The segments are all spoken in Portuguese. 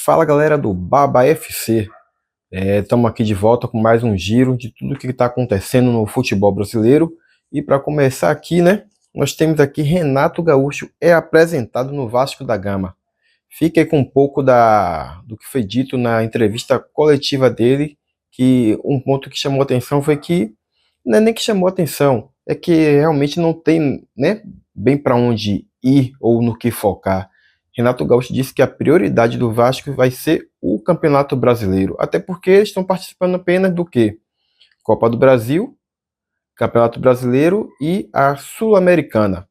Fala galera do Baba FC, estamos aqui de volta com mais um giro de tudo que está acontecendo no futebol brasileiro. E para começar aqui, né, nós temos aqui Renato Gaúcho é apresentado no Vasco da Gama. Fica aí com um pouco do que foi dito na entrevista coletiva dele, que um ponto que chamou atenção foi que, não é nem que chamou atenção, é que realmente não tem, né, bem para onde ir ou no que focar. Renato Gaúcho disse que a prioridade do Vasco vai ser o Campeonato Brasileiro, até porque eles estão participando apenas do quê? Copa do Brasil, Campeonato Brasileiro e a Sul-Americana.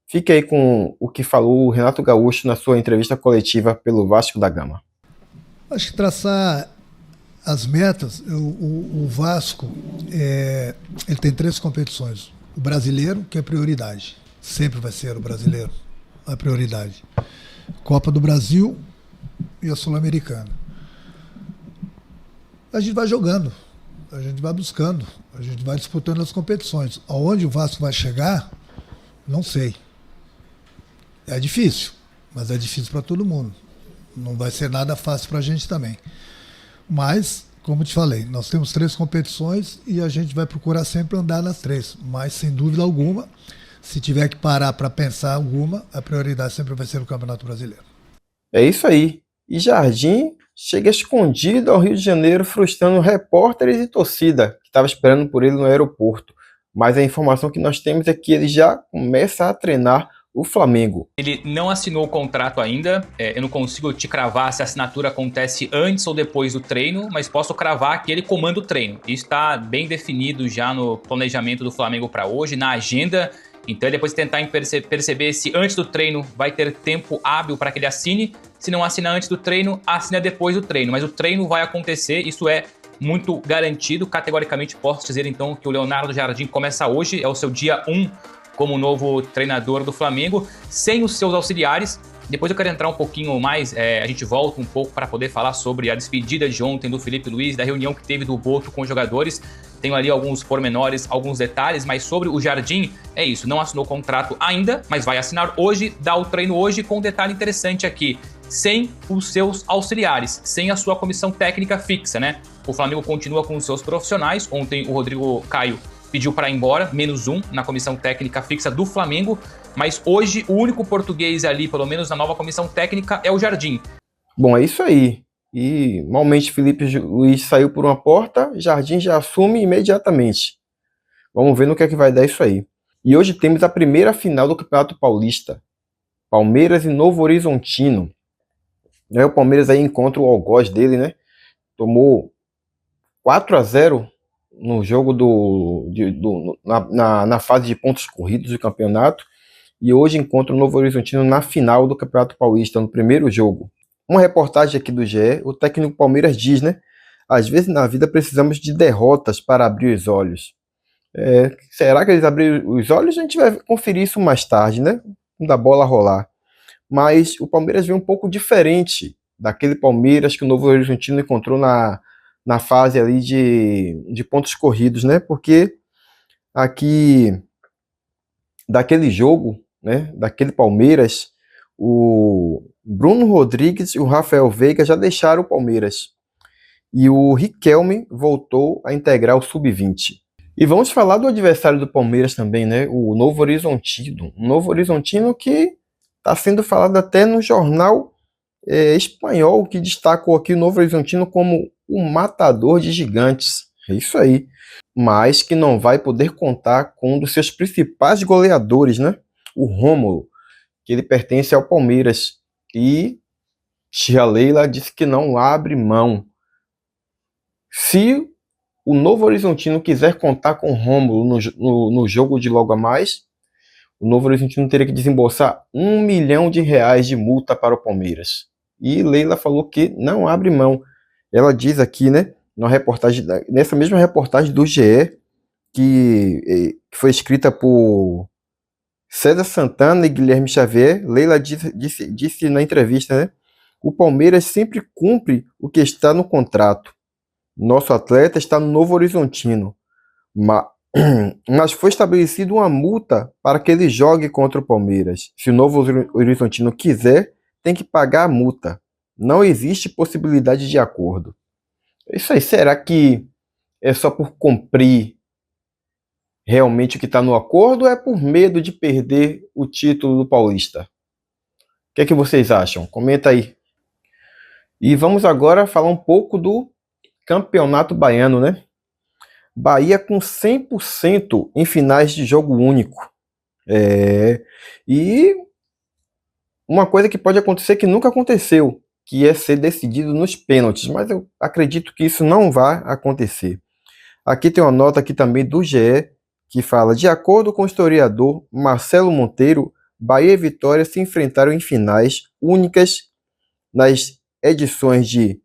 Fique aí com o que falou o Renato Gaúcho na sua entrevista coletiva pelo Vasco da Gama. Acho que traçar as metas, o Vasco ele tem 3 competições. O brasileiro, que é prioridade, sempre vai ser o brasileiro a prioridade. Copa do Brasil e a Sul-Americana. A gente vai jogando, a gente vai buscando, a gente vai disputando as competições. Aonde o Vasco vai chegar, não sei. É difícil, mas é difícil para todo mundo. Não vai ser nada fácil para a gente também. Mas, como te falei, nós temos 3 competições e a gente vai procurar sempre andar nas 3. Mas, sem dúvida alguma, se tiver que parar para pensar alguma, a prioridade sempre vai ser o Campeonato Brasileiro. É isso aí. E Jardim chega escondido ao Rio de Janeiro, frustrando repórteres e torcida que estava esperando por ele no aeroporto. Mas a informação que nós temos é que ele já começa a treinar o Flamengo. Ele não assinou o contrato ainda, eu não consigo te cravar se a assinatura acontece antes ou depois do treino, mas posso cravar que ele comanda o treino. Isso está bem definido já no planejamento do Flamengo para hoje, na agenda. Então, depois de tentar perceber se antes do treino vai ter tempo hábil para que ele assine. Se não assina antes do treino, assina depois do treino. Mas o treino vai acontecer, isso é muito garantido. Categoricamente, posso dizer então que o Leonardo Jardim começa hoje, é o seu dia 1 como novo treinador do Flamengo, sem os seus auxiliares. Depois eu quero entrar um pouquinho mais, a gente volta um pouco para poder falar sobre a despedida de ontem do Felipe Luiz, da reunião que teve do Boto com os jogadores. Tenho ali alguns pormenores, alguns detalhes, mas sobre o Jardim, é isso, não assinou o contrato ainda, mas vai assinar hoje, dá o treino hoje, com um detalhe interessante aqui, sem os seus auxiliares, sem a sua comissão técnica fixa, né? O Flamengo continua com os seus profissionais, ontem o Rodrigo Caio pediu para ir embora, -1 na comissão técnica fixa do Flamengo, mas hoje o único português ali, pelo menos na nova comissão técnica, é o Jardim. Bom, é isso aí. E normalmente Felipe Luiz saiu por uma porta, Jardim já assume imediatamente. Vamos ver no que é que vai dar isso aí. E hoje temos a primeira final do Campeonato Paulista. Palmeiras e Novo Horizontino. O Palmeiras aí encontra o algoz dele, né? Tomou 4-0 no jogo na fase de pontos corridos do campeonato. E hoje encontra o Novo Horizontino na final do Campeonato Paulista, no primeiro jogo. Uma reportagem aqui do GE, o técnico Palmeiras diz, né? Às vezes na vida precisamos de derrotas para abrir os olhos. Será que eles abriram os olhos? A gente vai conferir isso mais tarde, né? Da bola rolar. Mas o Palmeiras veio um pouco diferente daquele Palmeiras que o Novo Horizontino encontrou na fase ali de pontos corridos, né? Porque aqui, daquele jogo, né? Daquele Palmeiras, o Bruno Rodrigues e o Rafael Veiga já deixaram o Palmeiras. E o Riquelme voltou a integrar o Sub-20. E vamos falar do adversário do Palmeiras também, né? O Novo Horizontino. Um Novo Horizontino que está sendo falado até no jornal espanhol, que destacou aqui o Novo Horizontino como o matador de gigantes. É isso aí. Mas que não vai poder contar com um dos seus principais goleadores, né? O Rômulo, que ele pertence ao Palmeiras. E tia Leila disse que não abre mão. Se o Novo Horizontino quiser contar com o Rômulo no jogo de logo a mais, o Novo Horizontino teria que desembolsar R$1 milhão de multa para o Palmeiras. E Leila falou que não abre mão. Ela diz aqui, né, nessa mesma reportagem do GE, que foi escrita por César Santana e Guilherme Xavier, Leila disse na entrevista, né? O Palmeiras sempre cumpre o que está no contrato. Nosso atleta está no Novo Horizontino, mas foi estabelecida uma multa para que ele jogue contra o Palmeiras. Se o Novo Horizontino quiser, tem que pagar a multa. Não existe possibilidade de acordo. Isso aí, será que é só por cumprir realmente o que está no acordo ou é por medo de perder o título do Paulista? O que é que vocês acham? Comenta aí. E vamos agora falar um pouco do Campeonato Baiano, né? Bahia com 100% em finais de jogo único. E uma coisa que pode acontecer que nunca aconteceu, que é ser decidido nos pênaltis, mas eu acredito que isso não vai acontecer. Aqui tem uma nota aqui também do GE, que fala: de acordo com o historiador Marcelo Monteiro, Bahia e Vitória se enfrentaram em finais únicas nas edições de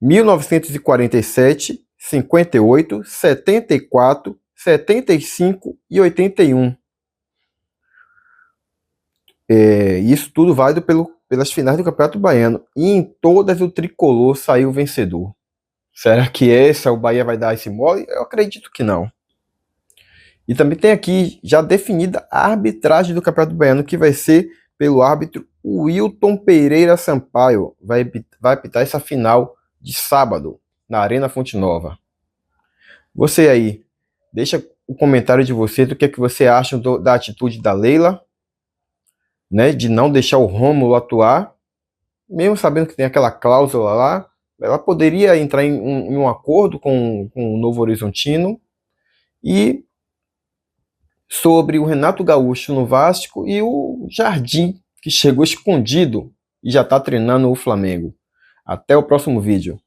1947, 58, 74, 75 e 81. Isso tudo válido pelas finais do Campeonato Baiano. E em todas o tricolor saiu vencedor. Será que o Bahia vai dar esse mole? Eu acredito que não. E também tem aqui já definida a arbitragem do Campeonato Baiano, que vai ser pelo árbitro Wilton Pereira Sampaio. Vai apitar essa final de sábado, na Arena Fonte Nova. Você aí, deixa o comentário de você do que é que você acha da atitude da Leila, né, de não deixar o Rômulo atuar, mesmo sabendo que tem aquela cláusula lá. Ela poderia entrar em um acordo com o Novo Horizontino. E sobre o Renato Gaúcho no Vasco e o Jardim, que chegou escondido e já está treinando o Flamengo. Até o próximo vídeo.